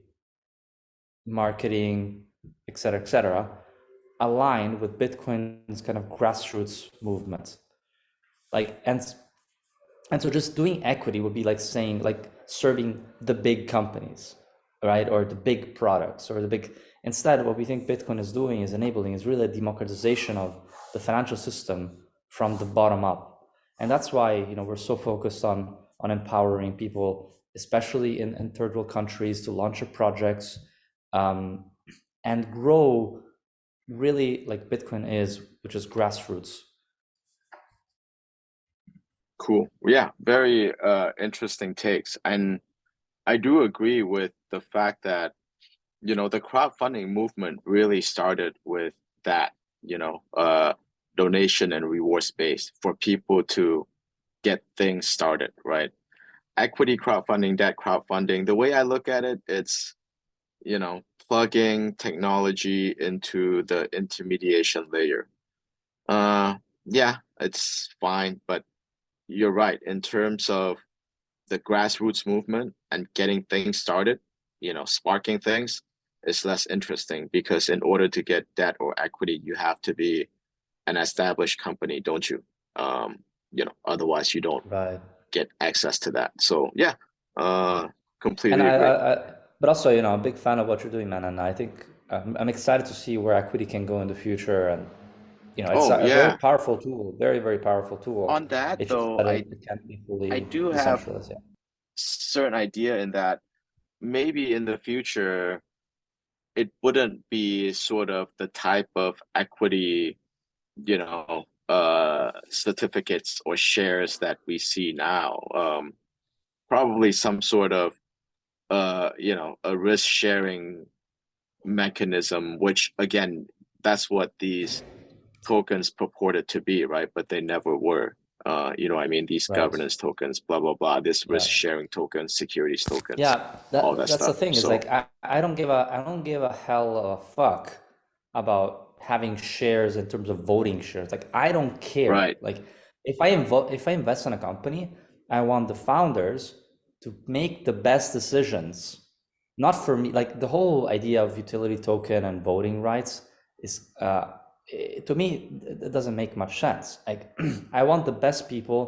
marketing, et cetera, align with Bitcoin's kind of grassroots movement? Like, and so just doing equity would be like saying, like serving the big companies, right? Or the big products or instead, what we think Bitcoin is doing is enabling is really a democratization of the financial system from the bottom up. And that's why, we're so focused on empowering people, especially in third world countries, to launch their projects and grow really like Bitcoin is, which is grassroots. Cool. Yeah, very interesting takes. And I do agree with the fact that, the crowdfunding movement really started with that, donation and reward space for people to get things started, right? Equity crowdfunding, debt crowdfunding, the way I look at it, it's, plugging technology into the intermediation layer. Yeah, it's fine, but you're right. In terms of the grassroots movement and getting things started, sparking things, is less interesting because in order to get debt or equity, you have to be an established company, don't you? Otherwise you don't get access to that. So yeah, completely agree. But also, a big fan of what you're doing, man. And I think I'm excited to see where equity can go in the future. And it's Oh a very yeah. powerful tool, very, very powerful tool. On that It's just though, that it can't be I fully do have decentralized. Yeah. certain idea in that maybe in the future it wouldn't be sort of the type of equity, certificates or shares that we see now. Probably some sort of a risk sharing mechanism, which again, that's what these tokens purported to be, right? But they never were. I mean, these Right. governance tokens, blah blah blah, this Yeah. risk sharing tokens, securities tokens, Yeah, all that that's the stuff. thing is So like I don't give a hell of a fuck about having shares in terms of voting shares. Like I don't care. right. Like if I invest in a company, I want the founders to make the best decisions. Not for me. Like the whole idea of utility token and voting rights is to me it doesn't make much sense. Like I want the best people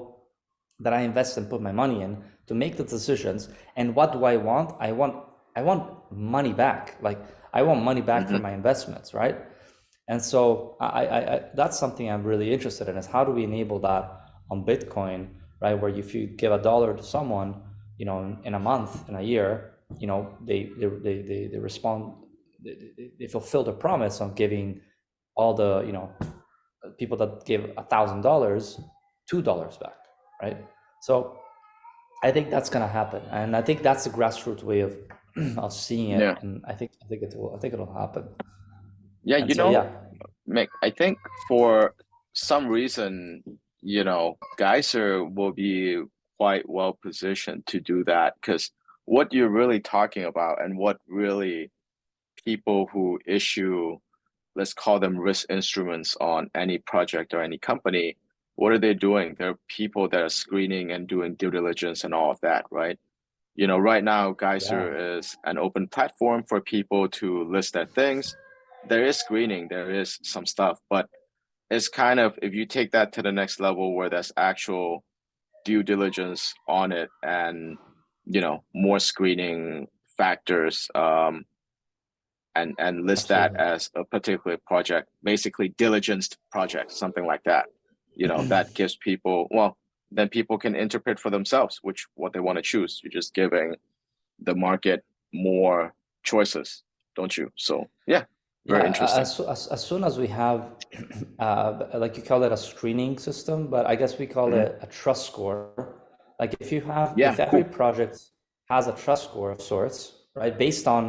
that I invest and put my money in to make the decisions. And what do I want? I want money back. Like I want money back Hmm. from my investments, right? And so I that's something I'm really interested in is how do we enable that on Bitcoin, right? Where if you give $1 to someone, in a month, in a year, they respond, they fulfill the promise of giving all the people that gave $1,000 $2 back, right? So I think that's gonna happen, and I think that's the grassroots way of of seeing it, Yeah. and I think it'll happen. Yeah, And so yeah, Mick, I think for some reason, Geyser will be quite well positioned to do that because what you're really talking about and what really people who issue, let's call them risk instruments on any project or any company, what are they doing? They're people that are screening and doing due diligence and all of that, right? Right now, yeah, Geyser is an open platform for people to list their things. There is screening, there is some stuff, but it's kind of if you take that to the next level where there's actual due diligence on it and more screening factors, and list that absolutely. as a particular project, basically diligenced project, something like that. That gives people, well, then people can interpret for themselves which what they want to choose. You're just giving the market more choices, don't you? So yeah, very Yeah, interesting. as soon as we have, like you call it a screening system, but I guess we call Hmm. it a trust score. Like Yeah, if every cool. project has a trust score of sorts, right, based on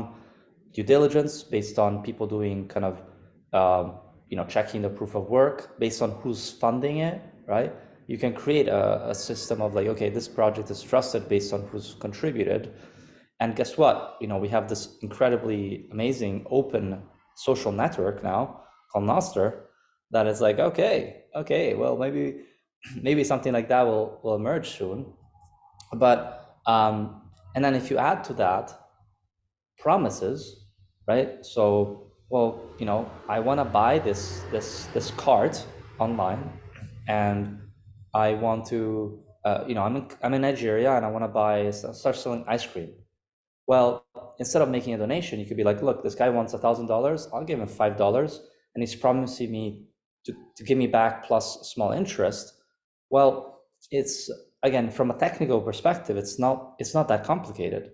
due diligence, based on people doing kind of, checking the proof of work, based on who's funding it, right? You can create a system of like, okay, this project is trusted based on who's contributed. And guess what? We have this incredibly amazing open social network now called Nostr that is like, okay, well, maybe something like that will emerge soon. But and then if you add to that promises, right? So, well, I want to buy this cart online, and I want to, I'm in Nigeria, and I want to start selling ice cream. Well, instead of making a donation, you could be like, look, this guy wants $1,000. I'll give him $5, and he's promising me to give me back plus small interest. Well, it's again from a technical perspective, it's not that complicated.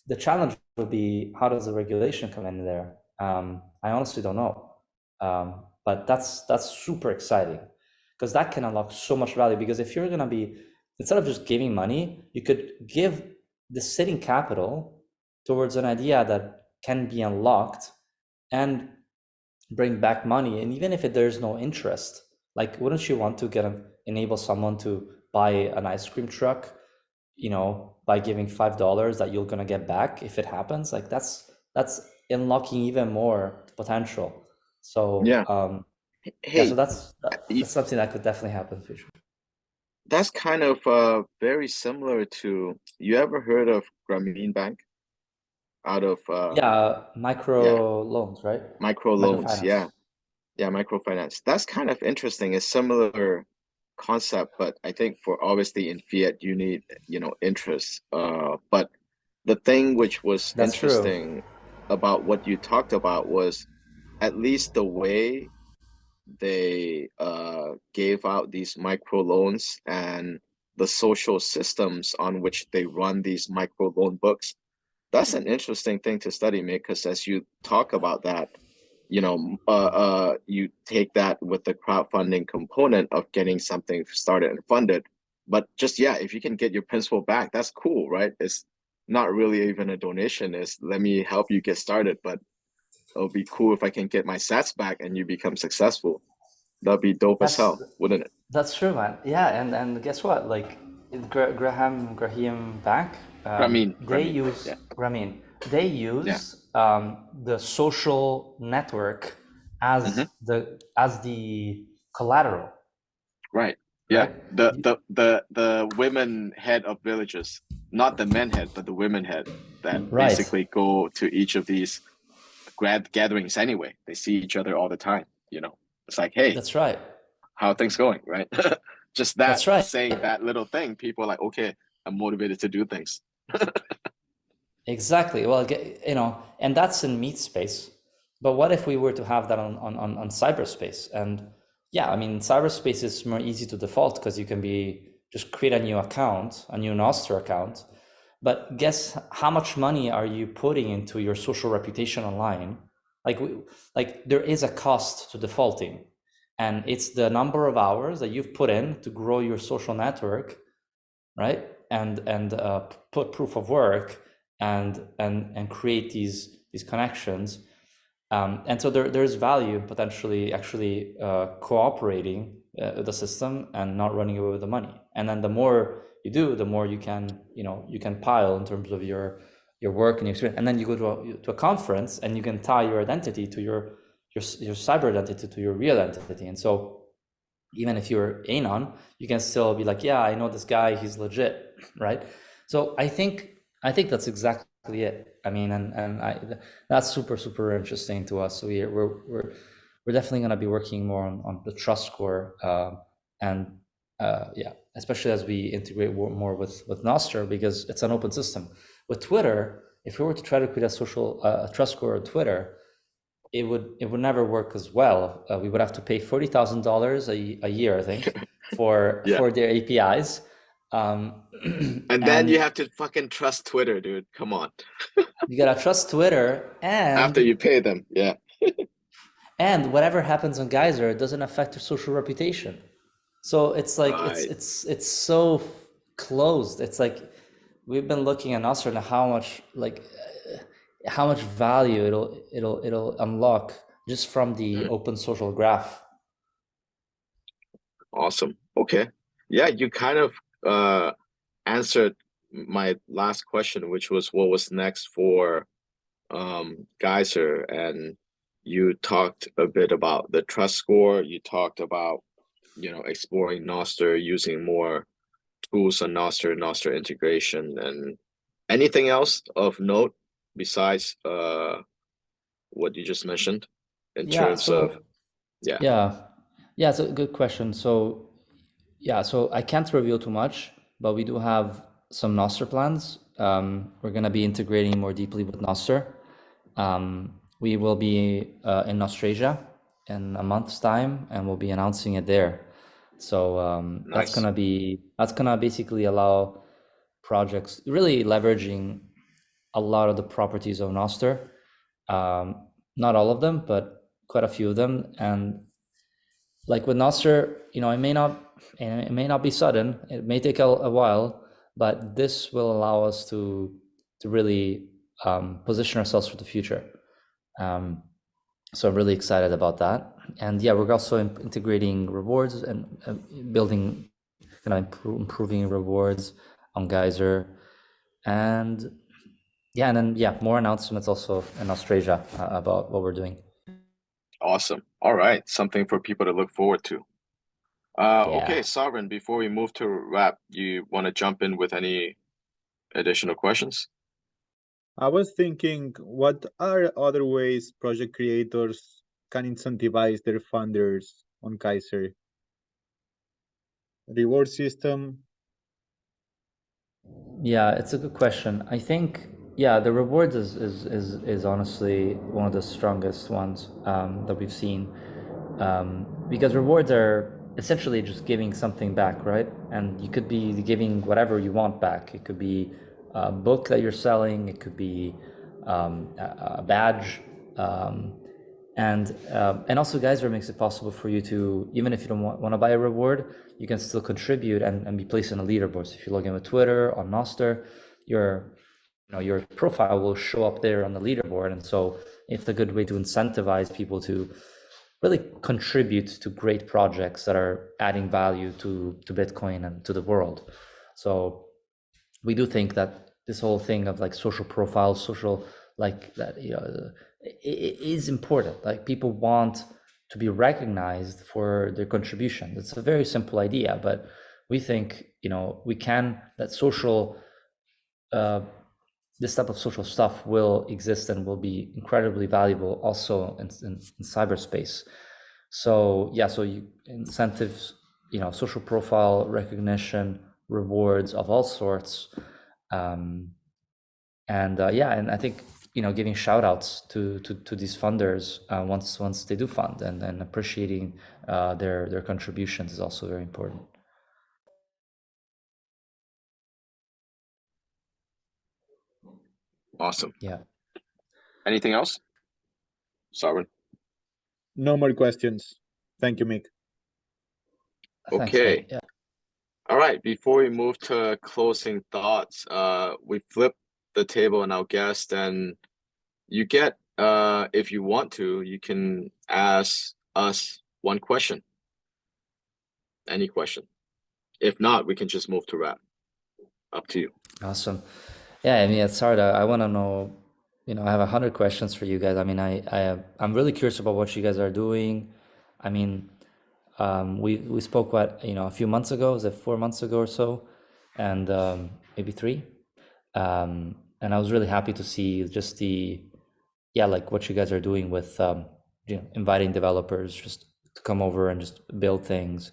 The challenge would be how does the regulation come in there? I honestly don't know, but that's super exciting because that can unlock so much value. Because if you're gonna be instead of just giving money, you could give the sitting capital towards an idea that can be unlocked and bring back money. And even if there's no interest, like wouldn't you want to enable someone to buy an ice cream truck, by giving $5 that you're gonna get back if it happens? Like that's unlocking even more potential. So Yeah. yeah, so Hey, that's something that could definitely happen in the future. that's kind of very similar to, you ever heard of Grameen Bank out of Yeah, yeah, micro loans, right? micro loans, Microfinance. yeah. Yeah, microfinance. That's kind of interesting. A similar concept, but I think for obviously in fiat you need, interest. But the thing which was That's true. interesting about what you talked about was at least the way they gave out these micro loans and the social systems on which they run these micro loan books. That's an interesting thing to study, Mick, because as you talk about that, you take that with the crowdfunding component of getting something started and funded. But just, yeah, if you can get your principal back, that's cool, right? It's not really even a donation. It's let me help you get started, but it'll be cool if I can get my sats back and you become successful. That'd be dope as hell, wouldn't it? That's true, man. Yeah, and guess what? Like Graham Bank, they use Ramin. They use the social network as the collateral. Right. Yeah. The women head of villages, not the men head, but the women head that basically go to each of these gatherings anyway. They see each other all the time. It's like, hey, that's right. How are things going, right? Just that, that's right. Saying that little thing, people are like, okay, I'm motivated to do things. Exactly. Well, and that's in meat space. But what if we were to have that on cyberspace? And yeah, I mean, cyberspace is more easy to default because you can just create a new account, a new Nostr account. But guess how much money are you putting into your social reputation online? Like there is a cost to defaulting, and it's the number of hours that you've put in to grow your social network, right? And put proof of work and create these connections. And so there's value in potentially actually cooperating with the system and not running away with the money. And then the more you do, the more you can pile in terms of your work and your experience. And then you go to a conference and you can tie your identity to your cyber identity to your real identity. And so even if you're anon, you can still be like, yeah, I know this guy, he's legit, right? So I think that's exactly it. I mean, that's super interesting to us. So we're definitely going to be working more on the trust score, especially as we integrate more with Nostr, because it's an open system. With Twitter, if we were to try to create a social trust score on Twitter, it would never work as well. We would have to pay $40,000 a year, I think, for their APIs. And then you have to fucking trust Twitter, dude. Come on. You gotta trust Twitter, and after you pay them, yeah. And whatever happens on Geyser, it doesn't affect your social reputation. So it's like it's so closed. It's like we've been looking at Nost and how much value it'll unlock just from the open social graph. Awesome. Okay. Yeah, you kind of answered my last question, which was what was next for Geyser, and you talked a bit about the trust score. You talked about exploring Nostr, using more tools on Nostr integration, and anything else of note besides what you just mentioned in terms of it's a good question. So I can't reveal too much, but we do have some Nostr plans. We're going to be integrating more deeply with Nostr. We will be in Australia in a month's time, and we'll be announcing it there. So nice. that's gonna basically allow projects really leveraging a lot of the properties of Nostr. Not all of them, but quite a few of them. And like with Nostr, it may not be sudden. It may take a while, but this will allow us to really position ourselves for the future. So I'm really excited about that. And yeah, we're also integrating rewards and building, improving rewards on Geyser. And then more announcements also in Australia about what we're doing. Awesome. All right. Something for people to look forward to. Okay, Sovereign, before we move to wrap, you want to jump in with any additional questions? I was thinking, what are other ways project creators can incentivize their funders on Geyser? Reward system? Yeah, it's a good question. I think, the rewards is honestly one of the strongest ones that we've seen. because rewards are essentially just giving something back, right? And you could be giving whatever you want back. It could be a book that you're selling. It could be a badge. And also Geyser makes it possible for you to, even if you don't want to buy a reward, you can still contribute and be placed in a leaderboard. So if you log in with Twitter on Noster, your profile will show up there on the leaderboard. And so it's a good way to incentivize people to really contribute to great projects that are adding value to Bitcoin and to the world. So we do think that this whole thing of like social profiles, social like that, it is important. Like people want to be recognized for their contribution. It's a very simple idea, but we think, we can, that social, this type of social stuff will exist and will be incredibly valuable also in cyberspace. So yeah, so incentives, social profile recognition, rewards of all sorts, and I think giving shout outs to these funders once they do fund, and appreciating their contributions is also very important. Awesome. Yeah. Anything else, Sarwin? No more questions. Thank you, Mick. Thanks, Okay. Nick. Yeah. All right. Before we move to closing thoughts, we flip the table on our guest, and you get, if you want to, you can ask us one question. Any question. If not, we can just move to wrap. Up to you. Awesome. Yeah, I mean, it's hard. I want to know, I have 100 questions for you guys. I mean, I'm really curious about what you guys are doing. I mean, we spoke a few months ago, was it 4 months ago or so, and maybe 3. And I was really happy to see just like what you guys are doing with inviting developers just to come over and just build things.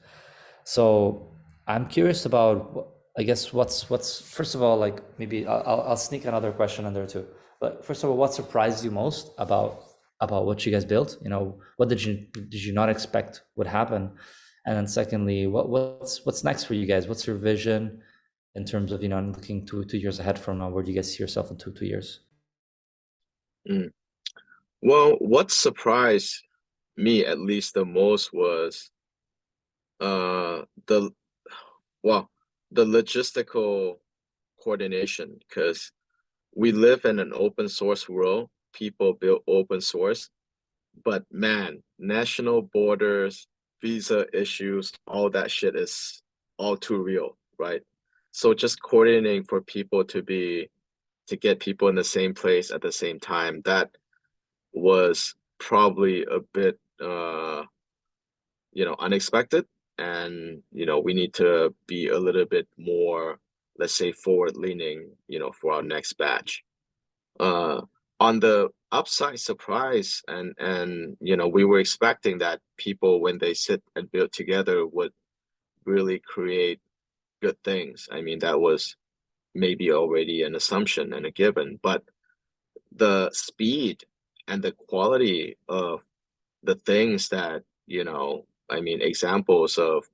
So I'm curious about, I guess, what's first of all, like maybe I'll sneak another question in there too. But first of all, what surprised you most about what you guys built? What did you not expect would happen? And then secondly, what's next for you guys? What's your vision in terms of looking 2 years ahead from now? Where do you guys see yourself in 2 years? Well, what surprised me at least the most was the logistical coordination, because we live in an open source world. People build open source, but man, national borders, visa issues, all that shit is all too real, right? So just coordinating for people to get people in the same place at the same time, that was probably a bit unexpected. And we need to be a little bit more, let's say, forward leaning, for our next batch. On the upside surprise, and we were expecting that people, when they sit and build together, would really create good things. I mean, that was maybe already an assumption and a given, but the speed and the quality of the things that, I mean, examples of,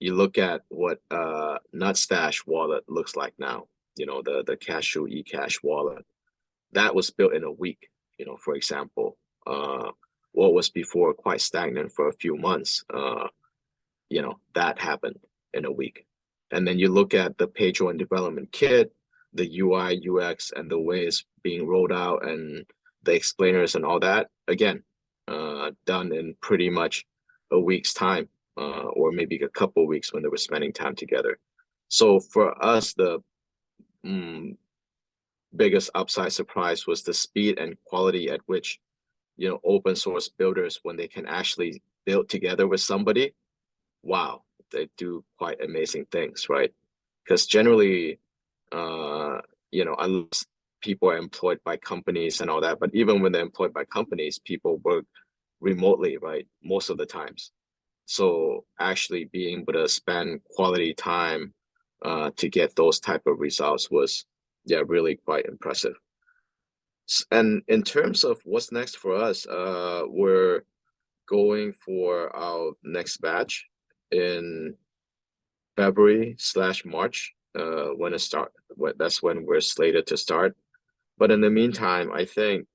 you look at what Nutstash wallet looks like now, the Cashew eCash wallet, that was built in a week, for example. What was before quite stagnant for a few months, that happened in a week. And then you look at the page-one development kit, the UI, UX, and the way it's being rolled out, and the explainers and all that, again, done in pretty much a week's time, or maybe a couple of weeks when they were spending time together. So for us, the biggest upside surprise was the speed and quality at which, open source builders, when they can actually build together with somebody, wow, they do quite amazing things, right? Because generally, unless people are employed by companies and all that, but even when they're employed by companies, people work remotely, right? Most of the times. So actually being able to spend quality time to get those type of results was, really quite impressive. And in terms of what's next for us, we're going for our next batch in February/March, when it start. That's when we're slated to start. But in the meantime, I think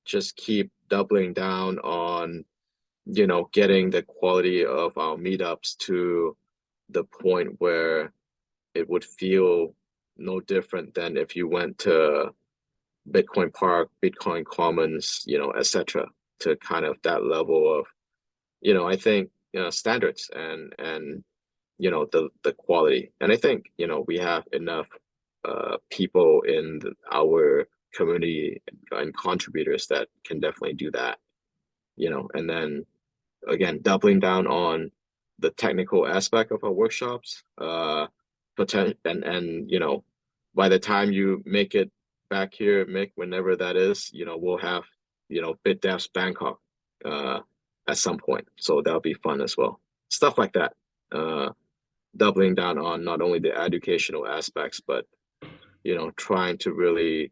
just keep doubling down on, getting the quality of our meetups to the point where it would feel no different than if you went to Bitcoin Park, Bitcoin Commons, etc., to kind of that level of, I think, standards and the quality. And I think, we have enough people in our community and contributors that can definitely do that, and then again, doubling down on the technical aspect of our workshops, and by the time you make it back here, Mick, whenever that is, we'll have, BitDevs Bangkok at some point. So that'll be fun as well. Stuff like that. Doubling down on not only the educational aspects, but, trying to really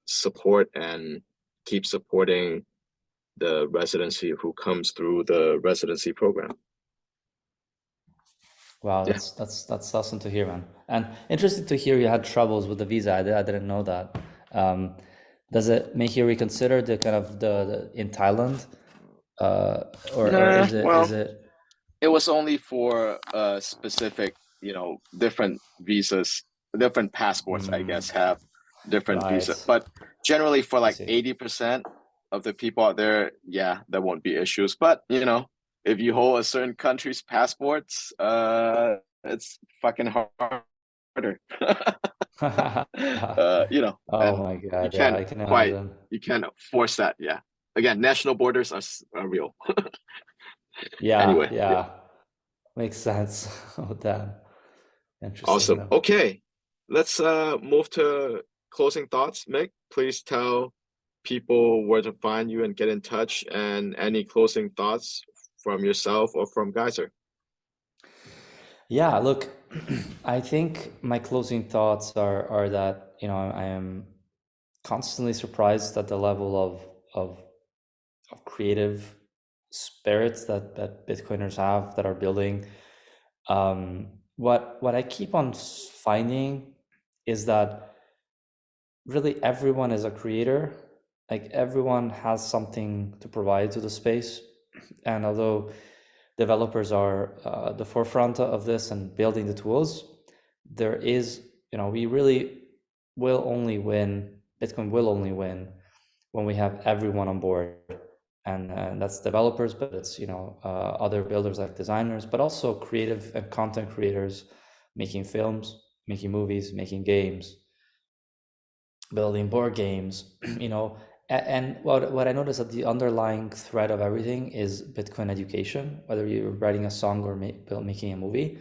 support and keep supporting the residency who comes through the residency program. Wow, Yeah. that's awesome to hear, man. And interesting to hear you had troubles with the visa. I didn't know that. Does it make you reconsider the kind of the in Thailand, or is it Well, is it? it was only for specific, different visas, different passports, I guess, have different Right. visa. But generally for like see. 80% of the people out there, yeah, there won't be issues. But, if you hold a certain country's passports, it's fucking harder. Oh And my you God, yeah, can't I can imagine. you can't force that. Yeah. Again, national borders are real. Yeah, Anyway, yeah, makes sense. Oh, damn. Interesting, awesome. though. Okay, let's move to closing thoughts. Mick, please tell people where to find you and get in touch, and any closing thoughts from yourself or from Geyser. Yeah, look, I think my closing thoughts are that, I am constantly surprised at the level of creative spirits that Bitcoiners have that are building. What I keep on finding is that really everyone is a creator. Like everyone has something to provide to the space, and although developers are the forefront of this and building the tools, there is, we really will only win. Bitcoin will only win when we have everyone on board, and that's developers, but it's other builders like designers, but also creative and content creators making films, making movies, making games, building board games. And what I noticed that the underlying thread of everything is Bitcoin education, whether you're writing a song or making a movie.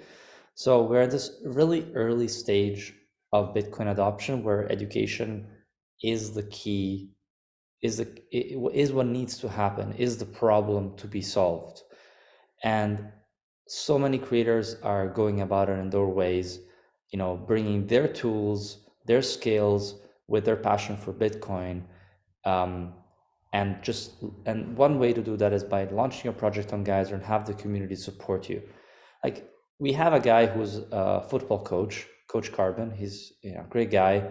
So we're at this really early stage of Bitcoin adoption where education is the key, is what needs to happen, is the problem to be solved. And so many creators are going about it in their ways, bringing their tools, their skills with their passion for Bitcoin. Um, and one way to do that is by launching your project on Geyser and have the community support you. Like we have a guy who's a football coach, Coach Carbon. He's a great guy,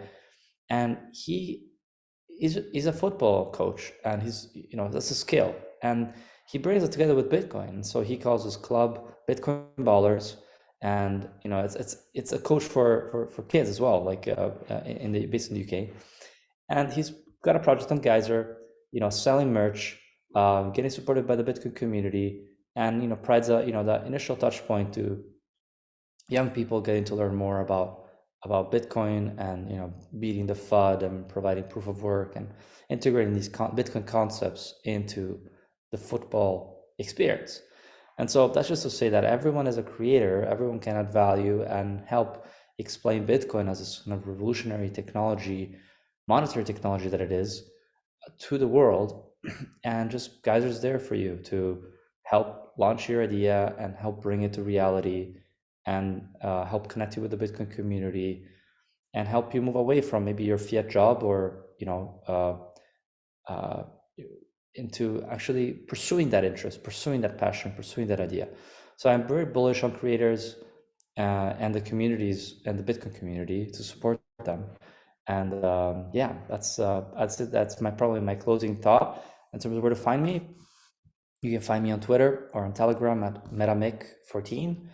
and he's a football coach, and that's a skill, and he brings it together with Bitcoin. And so he calls his club Bitcoin Ballers, and it's a coach for kids as well, like based in the UK, and he's got a project on Geyser, selling merch, getting supported by the Bitcoin community, and provides that initial touch point to young people getting to learn more about Bitcoin, and beating the FUD and providing proof of work and integrating these Bitcoin concepts into the football experience. And so that's just to say that everyone is a creator, everyone can add value and help explain Bitcoin as this kind of revolutionary technology, monetary technology that it is, to the world. And just Geyser's there for you to help launch your idea and help bring it to reality, and help connect you with the Bitcoin community, and help you move away from maybe your fiat job, or into actually pursuing that interest, pursuing that passion, pursuing that idea. So I'm very bullish on creators and the communities and the Bitcoin community to support them. And yeah, that's it. That's probably my closing thought. In terms of where to find me, you can find me on Twitter or on Telegram at MetaMick14,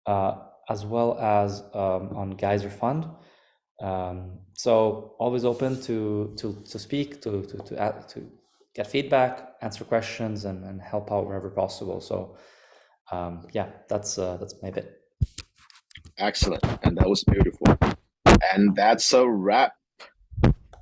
as well as on Geyser Fund. So always open to speak, to get feedback, answer questions, and help out wherever possible. So yeah, that's my bit. Excellent. And that was beautiful. And that's a wrap